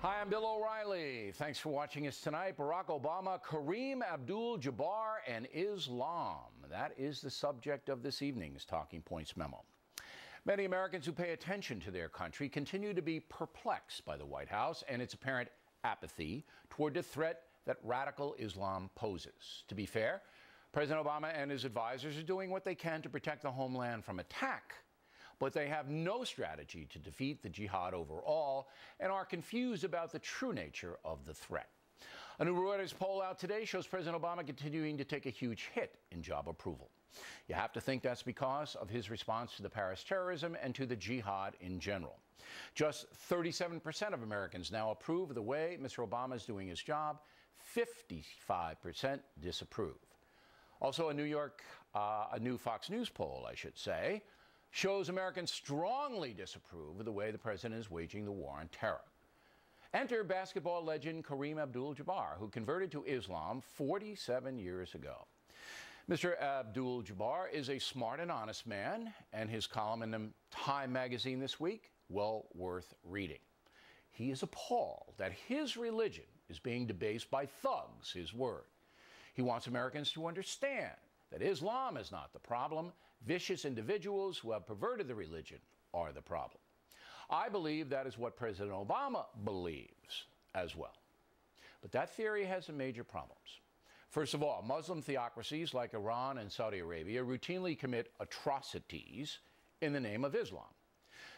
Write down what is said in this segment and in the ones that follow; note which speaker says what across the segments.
Speaker 1: Hi, I'm Bill O'Reilly. Thanks for watching us tonight. Barack Obama, Kareem Abdul Jabbar, and Islam. That is the subject of this evening's Talking Points memo. Many Americans who pay attention to their country continue to be perplexed by the White House and its apparent apathy toward the threat that radical Islam poses. To be fair, President Obama and his advisors are doing what they can to protect the homeland from attack, but they have no strategy to defeat the jihad overall and are confused about the true nature of the threat. A new Reuters poll out today shows President Obama continuing to take a huge hit in job approval. You have to think that's because of his response to the Paris terrorism and to the jihad in general. Just 37% of Americans now approve of the way Mr. Obama is doing his job. 55% disapprove. Also, a new Fox News poll, I should say, shows Americans strongly disapprove of the way the president is waging the war on terror. Enter basketball legend Kareem Abdul Jabbar, who converted to Islam 47 years ago. Mr. Abdul Jabbar is a smart and honest man, and his column in the Time magazine this week, well worth reading. He is appalled that his religion is being debased by thugs, his word. He wants Americans to understand that Islam is not the problem. Vicious individuals who have perverted the religion are the problem. I believe that is what President Obama believes as well. But that theory has some major problems. First of all, Muslim theocracies like Iran and Saudi Arabia routinely commit atrocities in the name of Islam.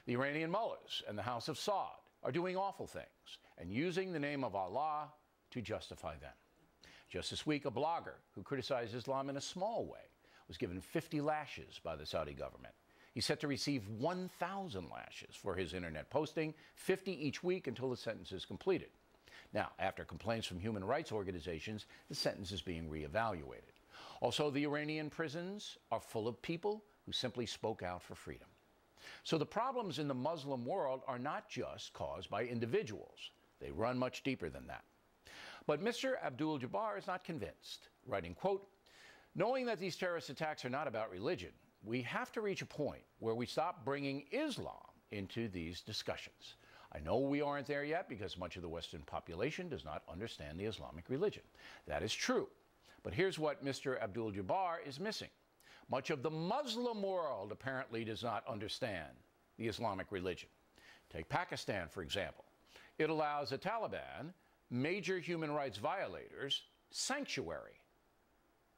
Speaker 1: The Iranian mullahs and the House of Saud are doing awful things and using the name of Allah to justify them. Just this week, a blogger who criticized Islam in a small way was given 50 lashes by the Saudi government. He's set to receive 1,000 lashes for his internet posting, 50 each week until the sentence is completed. Now, after complaints from human rights organizations, the sentence is being reevaluated. Also, the Iranian prisons are full of people who simply spoke out for freedom. So the problems in the Muslim world are not just caused by individuals. They run much deeper than that. But Mr. Abdul Jabbar is not convinced, writing, quote, "Knowing that these terrorist attacks are not about religion, we have to reach a point where we stop bringing Islam into these discussions. I know we aren't there yet because much of the Western population does not understand the Islamic religion. That is true. But here's what Mr. Abdul Jabbar is missing. Much of the Muslim world apparently does not understand the Islamic religion. Take Pakistan, for example. It allows the Taliban, major human rights violators, sanctuary.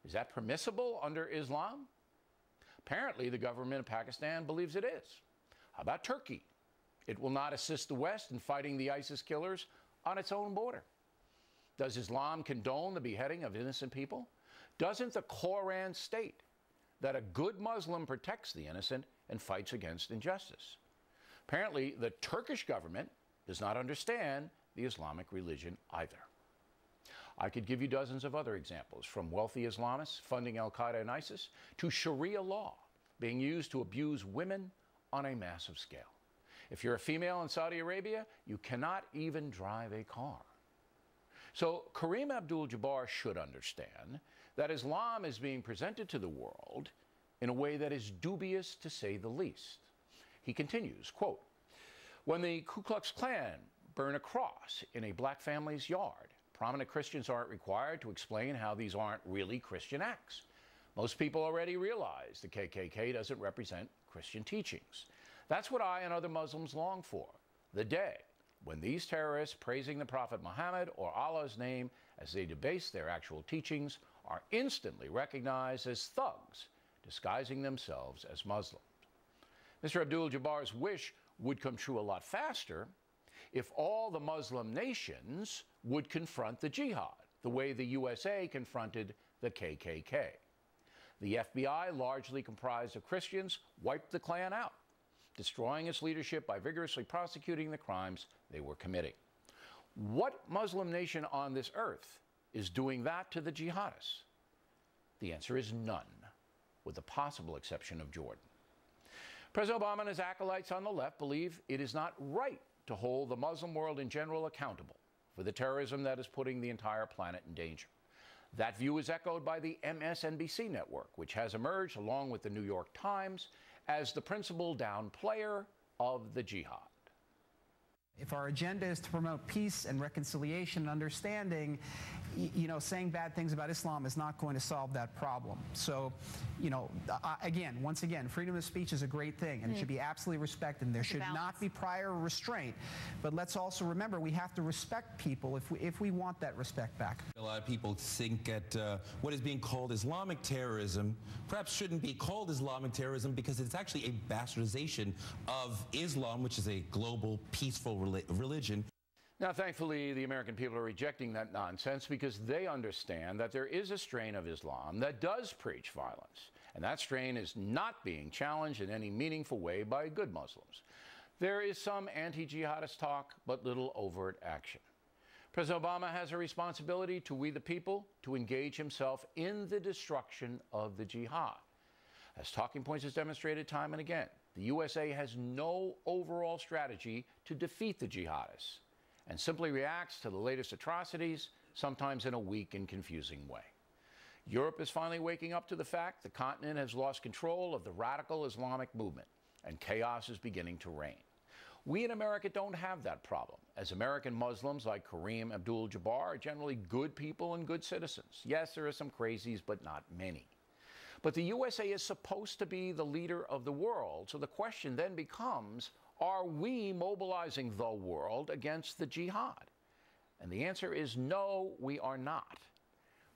Speaker 1: Is that permissible under Islam? Apparently, the government of Pakistan believes it is. How about Turkey? It will not assist the West in fighting the ISIS killers on its own border. Does Islam condone the beheading of innocent people? Doesn't the Quran state that a good Muslim protects the innocent and fights against injustice? Apparently, the Turkish government does not understand the Islamic religion either. I could give you dozens of other examples, from wealthy Islamists funding al-Qaeda and ISIS to Sharia law being used to abuse women on a massive scale. If you're a female in Saudi Arabia, you cannot even drive a car. So Kareem Abdul Jabbar should understand that Islam is being presented to the world in a way that is dubious, to say the least. He continues, quote, "When the Ku Klux Klan burn a cross in a black family's yard, prominent Christians aren't required to explain how these aren't really Christian acts. Most people already realize the KKK doesn't represent Christian teachings. That's what I and other Muslims long for, the day when these terrorists praising the Prophet Muhammad or Allah's name as they debase their actual teachings are instantly recognized as thugs disguising themselves as Muslims." Mr. Abdul Jabbar's wish would come true a lot faster if all the Muslim nations would confront the jihad the way the USA confronted the KKK. The FBI, largely comprised of Christians, wiped the Klan out, destroying its leadership by vigorously prosecuting the crimes they were committing. What Muslim nation on this earth is doing that to the jihadists? The answer is none, with the possible exception of Jordan. President Obama and his acolytes on the left believe it is not right to hold the Muslim world in general accountable for the terrorism that is putting the entire planet in danger. That view is echoed by the MSNBC network, which has emerged, along with the New York Times, as the principal downplayer of the jihad.
Speaker 2: If our agenda is to promote peace and reconciliation and understanding, saying bad things about Islam is not going to solve that problem. So, once again, freedom of speech is a great thing, and it should be absolutely respected. And there should not be prior restraint. But let's also remember, we have to respect people if we want that respect back.
Speaker 3: A lot of people think that what is being called Islamic terrorism perhaps shouldn't be called Islamic terrorism because it's actually a bastardization of Islam, which is a global, peaceful religion.
Speaker 1: Now, thankfully, the American people are rejecting that nonsense because they understand that there is a strain of Islam that does preach violence, and that strain is not being challenged in any meaningful way by good Muslims. There is some anti-jihadist talk, but little overt action. President Obama has a responsibility to we the people to engage himself in the destruction of the jihad. As Talking Points has demonstrated time and again, the USA has no overall strategy to defeat the jihadists and simply reacts to the latest atrocities, sometimes in a weak and confusing way. Europe is finally waking up to the fact the continent has lost control of the radical Islamic movement, and chaos is beginning to reign. We in America don't have that problem, as American Muslims like Kareem Abdul Jabbar are generally good people and good citizens. Yes, there are some crazies, but not many. But the USA is supposed to be the leader of the world, so the question then becomes, are we mobilizing the world against the jihad? And the answer is no, we are not.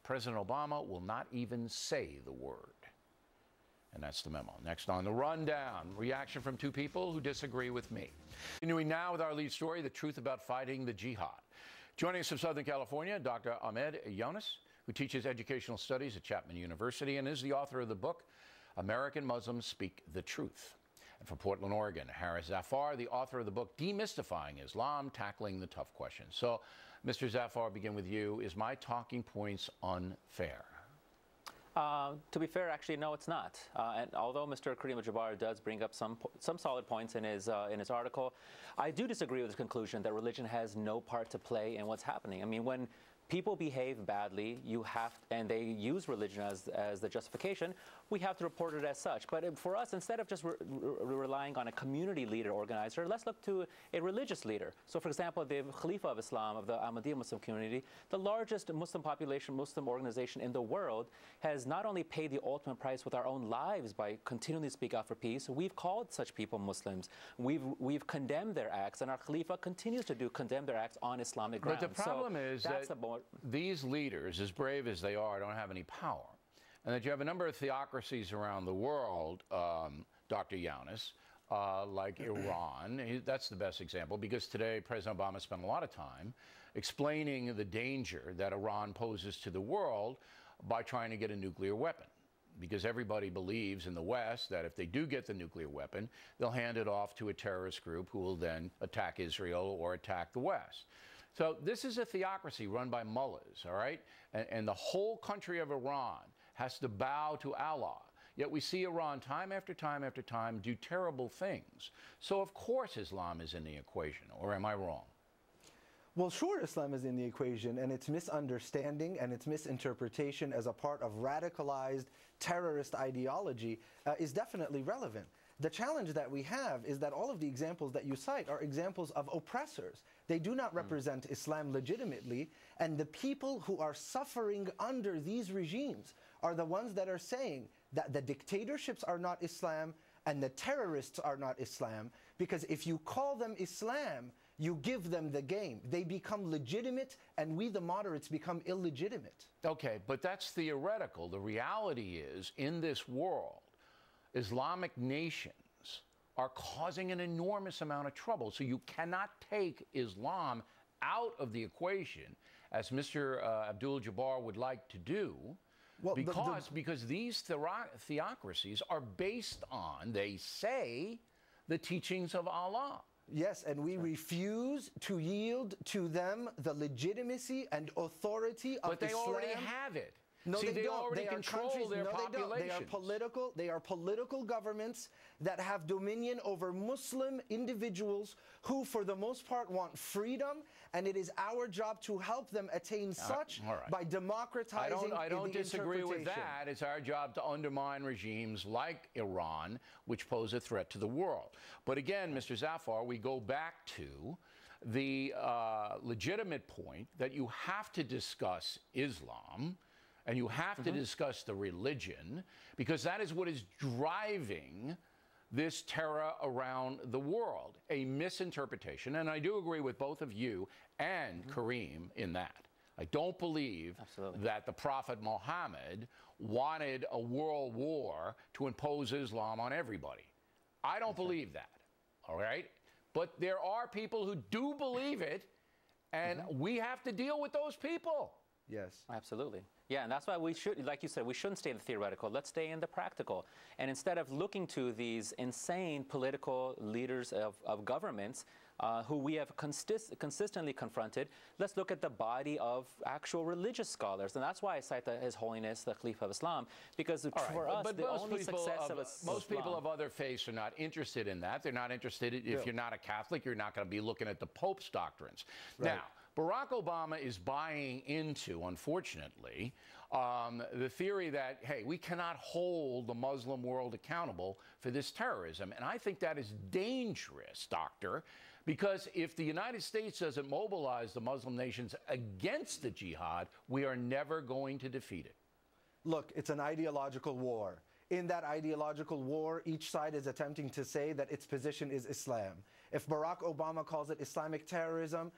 Speaker 1: President Obama will not even say the word. And that's the memo. Next on the rundown, reaction from two people who disagree with me. Continuing now with our lead story, the truth about fighting the jihad. Joining us from Southern California, Dr. Ahmed Younes, who teaches educational studies at Chapman University and is the author of the book, American Muslims Speak the Truth. And from Portland, Oregon, Harris Zafar, the author of the book, Demystifying Islam, Tackling the Tough Questions. So, Mr. Zafar, begin with you. Is my talking points unfair?
Speaker 4: To be fair, actually, no, it's not. And although Mr. Kareem Jabbar does bring up some solid points in his article, I do disagree with his conclusion that religion has no part to play in what's happening. I mean, when people behave badly, and they use religion as the justification, we have to report it as such. But for us, instead of just relying on a community leader organizer, let's look to a religious leader. So, for example, the Khalifa of Islam, of the Ahmadiyya Muslim community, the largest Muslim population, Muslim organization in the world, has not only paid the ultimate price with our own lives by continually speak out for peace, we've called such people Muslims. We've condemned their acts, and our Khalifa continues to condemn their acts on Islamic grounds.
Speaker 1: But the problem is that these leaders, as brave as they are, don't have any power. And that you have a number of theocracies around the world, Dr. Younes, like Iran. That's the best example, because today President Obama spent a lot of time explaining the danger that Iran poses to the world by trying to get a nuclear weapon. Because everybody believes in the West that if they do get the nuclear weapon, they'll hand it off to a terrorist group who will then attack Israel or attack the West. So this is a theocracy run by mullahs, all right? And the whole country of Iran has to bow to Allah. Yet we see Iran time after time after time do terrible things. So of course Islam is in the equation, or am I wrong?
Speaker 5: Well, sure, Islam is in the equation, and its misunderstanding and its misinterpretation as a part of radicalized terrorist ideology is definitely relevant. The challenge that we have is that all of the examples that you cite are examples of oppressors. They do not represent Islam legitimately, and the people who are suffering under these regimes are the ones that are saying that the dictatorships are not Islam and the terrorists are not Islam, because if you call them Islam, you give them the game. They become legitimate, and we, the moderates, become illegitimate.
Speaker 1: Okay, but that's theoretical. The reality is, in this world, Islamic nations are causing an enormous amount of trouble. So you cannot take Islam out of the equation, as Mr. Abdul Jabbar would like to do, well, because these theocracies are based on, they say, the teachings of Allah.
Speaker 5: Yes, and we refuse to yield to them the legitimacy and authority of Islam.
Speaker 1: But they already have it.
Speaker 5: No,
Speaker 1: See,
Speaker 5: they don't.
Speaker 1: already control their populations.
Speaker 5: They are political governments that have dominion over Muslim individuals who, for the most part, want freedom, and it is our job to help them attain such by democratizing
Speaker 1: I don't disagree with that. It's our job to undermine regimes like Iran, which pose a threat to the world. But again, Mr. Zafar, we go back to the legitimate point that you have to discuss Islam and you have to discuss the religion, because that is what is driving this terror around the world, a misinterpretation. And I do agree with both of you and Kareem in that. I don't believe that the Prophet Muhammad wanted a world war to impose Islam on everybody. I don't believe that, all right? But there are people who do believe it, and we have to deal with those people.
Speaker 5: Yes.
Speaker 4: Absolutely. Yeah, and that's why we should, like you said, we shouldn't stay in the theoretical. Let's stay in the practical. And instead of looking to these insane political leaders of governments who we have consistently confronted, let's look at the body of actual religious scholars. And that's why I cite His Holiness, the Caliph of Islam, because for us, the only success of
Speaker 1: most people of other faiths are not interested in that. They're not interested, if you're not a Catholic, you're not going to be looking at the Pope's doctrines. Right. Now, Barack Obama is buying into, unfortunately, the theory that, hey, we cannot hold the Muslim world accountable for this terrorism. And I think that is dangerous, Doctor, because if the United States doesn't mobilize the Muslim nations against the jihad, we are never going to defeat it.
Speaker 5: Look, it's an ideological war. In that ideological war, each side is attempting to say that its position is Islam. If Barack Obama calls it Islamic terrorism,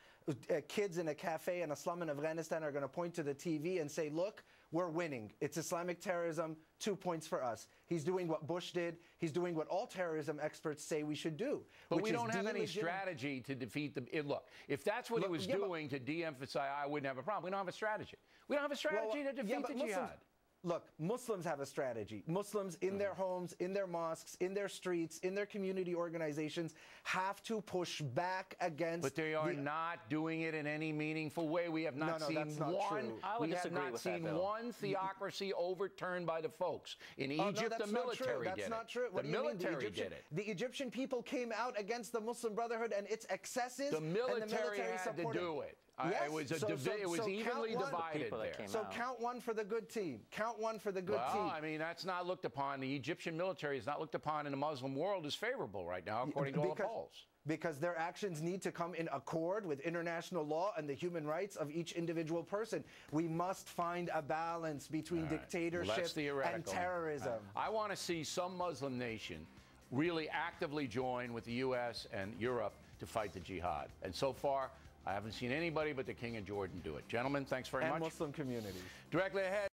Speaker 5: kids in a cafe in a slum in Afghanistan are going to point to the TV and say, look, we're winning. It's Islamic terrorism, 2 points for us. He's doing what Bush did. He's doing what all terrorism experts say we should do.
Speaker 1: But we don't have any strategy to defeat the... Look, if that's what he was doing to de-emphasize, I wouldn't have a problem. We don't have a strategy. We don't have a strategy to defeat the jihad.
Speaker 5: Look, Muslims have a strategy. Muslims in their homes, in their mosques, in their streets, in their community organizations have to push back against...
Speaker 1: But they are not doing it in any meaningful way. We have not seen one... We have not seen one theocracy overturned by the folks. In Egypt, the military did it.
Speaker 5: That's not true.
Speaker 1: The military did it.
Speaker 5: The Egyptian people came out against the Muslim Brotherhood and its excesses.
Speaker 1: The military had to do it.
Speaker 5: Yes.
Speaker 1: It was evenly divided there.
Speaker 5: So count one for the good team. Count one for the good team.
Speaker 1: Well, I mean, that's not looked upon. The Egyptian military is not looked upon in the Muslim world as favorable right now, according to all the polls.
Speaker 5: Because their actions need to come in accord with international law and the human rights of each individual person. We must find a balance between dictatorship and terrorism.
Speaker 1: I want to see some Muslim nation really actively join with the U.S. and Europe to fight the jihad. And so far, I haven't seen anybody but the King of Jordan do it. Gentlemen, thanks very much.
Speaker 5: And Muslim communities.
Speaker 1: Directly ahead.